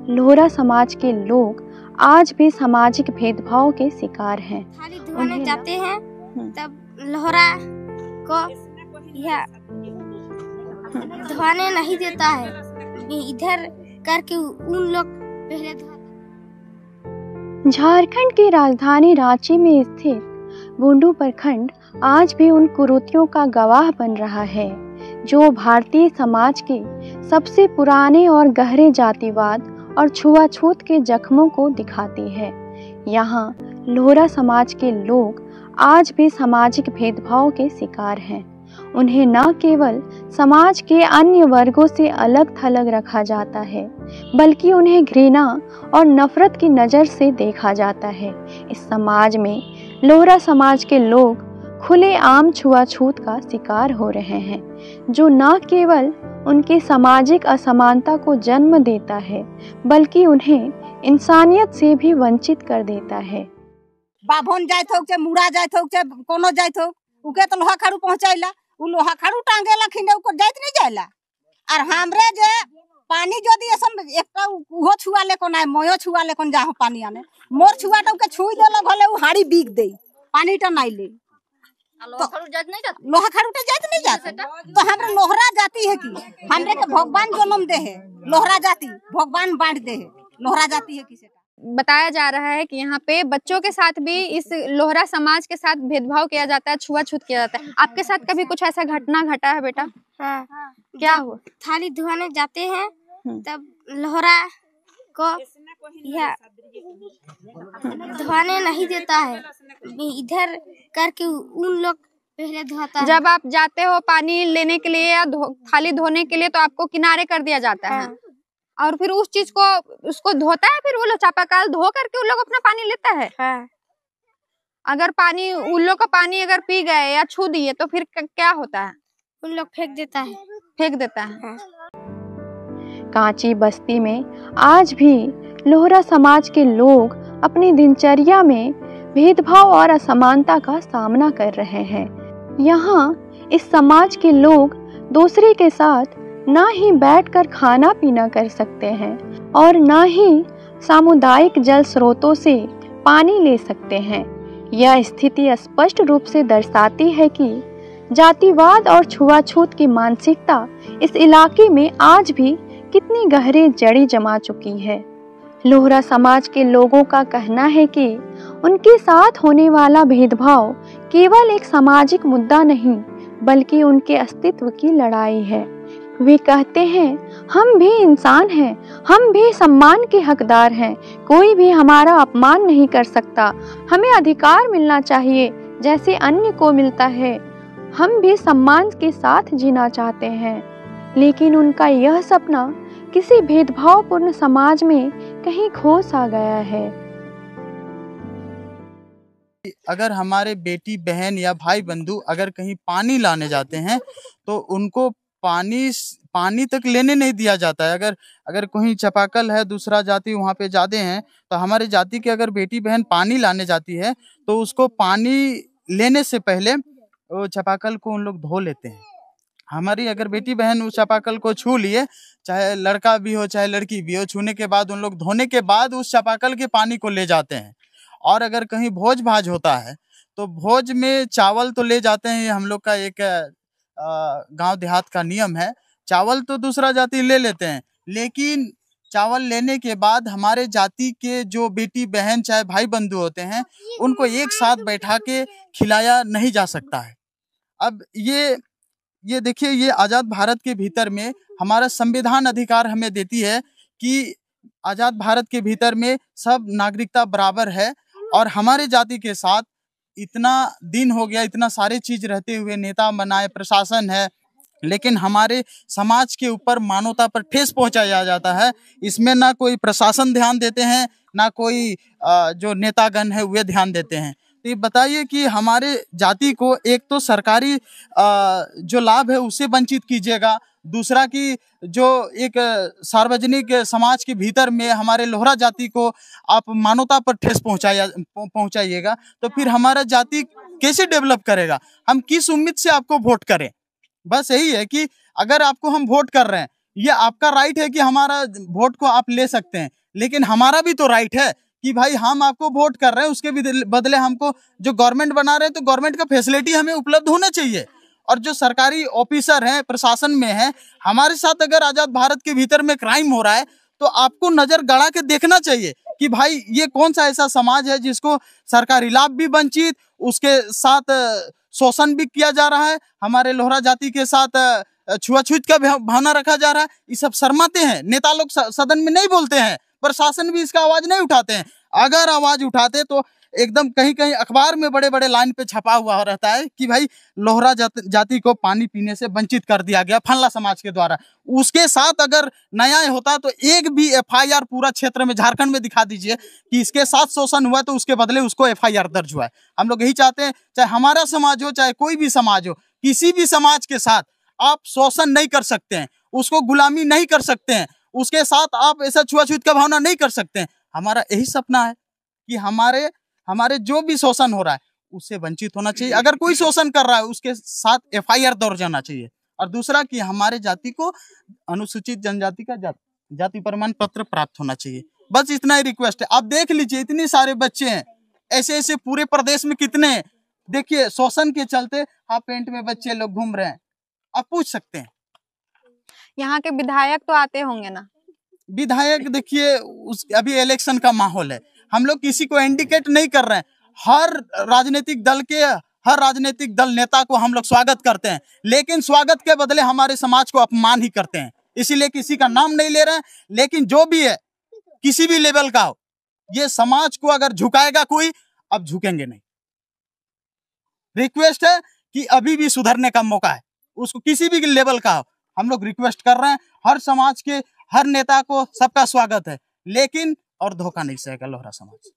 लोहरा समाज के लोग आज भी सामाजिक भेदभाव के शिकार हैं। थाली धोने जाते हैं तब लोहरा को यह धोने नहीं देता है, इधर करके उन लोग पहले धोते। झारखंड की राजधानी रांची में स्थित बुंडू प्रखंड आज भी उन कुरीतियों का गवाह बन रहा है जो भारतीय समाज के सबसे पुराने और गहरे जातिवाद और छुआछूत के जख्मों को दिखाती है। यहाँ लोहरा समाज के लोग आज भी सामाजिक भेदभाव के शिकार हैं। उन्हें न केवल समाज के अन्य वर्गों से अलग थलग रखा जाता है, बल्कि उन्हें घृणा और नफरत की नज़र से देखा जाता है। इस समाज में लोहरा समाज के लोग खुलेआम छुआछूत का शिकार हो रहे हैं, जो न केवल उनकी सामाजिक असमानता को जन्म देता है, बल्कि उन्हें इंसानियत से भी वंचित कर देता है। बाभन जाइत हो के मुड़ा जाइत हो के कोनो जाइत हो उके तो लोहा खाड़ू पहुंचाइला, उ लोहा खाड़ू टांगेला खिने उको जाइत नहीं जाइला। और हमरे जे पानी जदी ऐसन एकटा उहो छुआ ले कोन आए मोयो छुआ ले कोन जाहो पानी आने मोर छुआ तो के छुई देला भले उ हाड़ी बीक दे पानी टा नाइ ले। लोहा खाड़ू जात नहीं जात, लोहा खाड़ू टा जात नहीं जात। तो हमरे लोहरा जाति है कि हमरे के भगवान जन्म दे है, लोहरा जाति भगवान बांट दे है, लोहरा जाति है किसे। बताया जा रहा है कि यहाँ पे बच्चों के साथ भी इस लोहरा समाज के साथ भेदभाव किया जाता है, छुआछूत किया जाता है। आपके साथ कभी कुछ ऐसा घटना घटा है बेटा? हाँ। क्या हुआ? थाली धोने जाते हैं तब लोहरा को यह धोने नहीं देता है, इधर करके उन लोग पहले धोता है। जब आप जाते हो पानी लेने के लिए या थाली धोने के लिए तो आपको किनारे कर दिया जाता है। हाँ। और फिर उस चीज को उसको धोता है, फिर वो लोग चापाकल धो करके उन लोग अपना पानी लेता है। हाँ। अगर पानी उन लोग का पानी अगर पी गए या छू दिए तो फिर क्या होता है? उन लोग फेंक देता है। फेंक देता है। हाँ। कांची बस्ती में आज भी लोहरा समाज के लोग अपनी दिनचर्या में भेदभाव और असमानता का सामना कर रहे हैं। यहाँ इस समाज के लोग दूसरे के साथ ना ही बैठकर खाना पीना कर सकते हैं और ना ही सामुदायिक जल स्रोतों से पानी ले सकते हैं। यह स्थिति स्पष्ट रूप से दर्शाती है कि जातिवाद और छुआछूत की मानसिकता इस इलाके में आज भी कितनी गहरी जड़ी जमा चुकी है। लोहरा समाज के लोगों का कहना है कि उनके साथ होने वाला भेदभाव केवल एक सामाजिक मुद्दा नहीं, बल्कि उनके अस्तित्व की लड़ाई है। वे कहते हैं, हम भी इंसान हैं, हम भी सम्मान के हकदार हैं, कोई भी हमारा अपमान नहीं कर सकता, हमें अधिकार मिलना चाहिए जैसे अन्य को मिलता है, हम भी सम्मान के साथ जीना चाहते हैं। लेकिन उनका यह सपना किसी भेदभावपूर्ण समाज में कहीं खो सा गया है। अगर हमारे बेटी बहन या भाई बंधु अगर कहीं पानी लाने जाते हैं तो उनको पानी तक लेने नहीं दिया जाता है। अगर कहीं चापाकल है, दूसरा जाति वहाँ पे जाते हैं, तो हमारे जाति के अगर बेटी बहन पानी लाने जाती है तो उसको पानी लेने से पहले वो चापाकल को उन लोग धो लेते हैं। हमारी अगर बेटी बहन उस चापाकल को छू लिए, चाहे लड़का भी हो चाहे लड़की भी हो, छूने के बाद उन लोग धोने के बाद उस चापाकल के पानी को ले जाते हैं। और अगर कहीं भोज भाज होता है तो भोज में चावल तो ले जाते हैं, हम लोग का एक गांव देहात का नियम है। चावल तो दूसरा जाति ले लेते हैं, लेकिन चावल लेने के बाद हमारे जाति के जो बेटी बहन चाहे भाई बंधु होते हैं उनको एक साथ बैठा के खिलाया नहीं जा सकता है। अब ये देखिए, ये आज़ाद भारत के भीतर में हमारा संविधान अधिकार हमें देती है कि आज़ाद भारत के भीतर में सब नागरिकता बराबर है। और हमारे जाति के साथ इतना दिन हो गया, इतना सारे चीज रहते हुए नेता बनाए, प्रशासन है, लेकिन हमारे समाज के ऊपर मानवता पर ठेस पहुंचाया जाता है। इसमें ना कोई प्रशासन ध्यान देते हैं, ना कोई जो नेतागण है वे ध्यान देते हैं। तो ये बताइए कि हमारे जाति को एक तो सरकारी जो लाभ है उससे वंचित कीजिएगा, दूसरा कि जो एक सार्वजनिक समाज के भीतर में हमारे लोहरा जाति को आप मानवता पर ठेस पहुंचाइएगा, तो फिर हमारा जाति कैसे डेवलप करेगा? हम किस उम्मीद से आपको वोट करें? बस यही है कि अगर आपको हम वोट कर रहे हैं, ये आपका राइट है कि हमारा वोट को आप ले सकते हैं, लेकिन हमारा भी तो राइट है कि भाई हम आपको वोट कर रहे हैं, उसके बदले हमको जो गवर्नमेंट बना रहे हैं तो गवर्नमेंट का फैसिलिटी हमें उपलब्ध होना चाहिए। और जो सरकारी ऑफिसर हैं, प्रशासन में है, हमारे साथ अगर आजाद भारत के भीतर में क्राइम हो रहा है तो आपको नजर गड़ा के देखना चाहिए कि भाई ये कौन सा ऐसा समाज है जिसको सरकारी लाभ भी वंचित, उसके साथ शोषण भी किया जा रहा है, हमारे लोहरा जाति के साथ छुआछूत का भावना रखा जा रहा है। ये सब शर्माते हैं, नेता लोग सदन में नहीं बोलते हैं, प्रशासन भी इसका आवाज नहीं उठाते हैं। अगर आवाज उठाते तो एकदम कहीं कहीं अखबार में बड़े बड़े लाइन पे छपा हुआ रहता है कि भाई लोहरा जाति को पानी पीने से वंचित कर दिया गया फल्ला समाज के द्वारा। उसके साथ अगर न्याय होता तो एक भी एफआईआर पूरा क्षेत्र में, झारखंड में दिखा दीजिए कि इसके साथ शोषण हुआ तो उसके बदले उसको एफआईआर दर्ज हुआ है। हम लोग यही चाहते हैं, चाहे हमारा समाज हो चाहे कोई भी समाज हो, किसी भी समाज के साथ आप शोषण नहीं कर सकते हैं, उसको गुलामी नहीं कर सकते हैं, उसके साथ आप ऐसा छुआछूत का भावना नहीं कर सकते हैं। हमारा यही सपना है कि हमारे जो भी शोषण हो रहा है उससे वंचित होना चाहिए। अगर कोई शोषण कर रहा है उसके साथ एफआईआर दर्ज होना चाहिए। और दूसरा कि हमारे जाति को अनुसूचित जनजाति का जाति प्रमाण पत्र प्राप्त होना चाहिए। बस इतना ही रिक्वेस्ट है। आप देख लीजिए इतने सारे बच्चे हैं, ऐसे ऐसे पूरे प्रदेश में कितने हैं। देखिए शोषण के चलते हाफ पैंट में बच्चे लोग घूम रहे हैं। आप पूछ सकते हैं। यहाँ के विधायक तो आते होंगे ना? विधायक देखिए अभी इलेक्शन का माहौल है, हम लोग किसी को इंडिकेट नहीं कर रहे हैं। हर राजनीतिक दल नेता को हम लोग स्वागत करते हैं, लेकिन स्वागत के बदले हमारे समाज को अपमान ही करते हैं। इसीलिए किसी का नाम नहीं ले रहे हैं, लेकिन जो भी है किसी भी लेवल का हो, ये समाज को अगर झुकाएगा कोई, अब झुकेंगे नहीं। रिक्वेस्ट है कि अभी भी सुधरने का मौका है, उसको किसी भी लेवल का हो। हम लोग रिक्वेस्ट कर रहे हैं, हर समाज के हर नेता को सबका स्वागत है, लेकिन और धोखा नहीं सहेगा लोहरा समाज।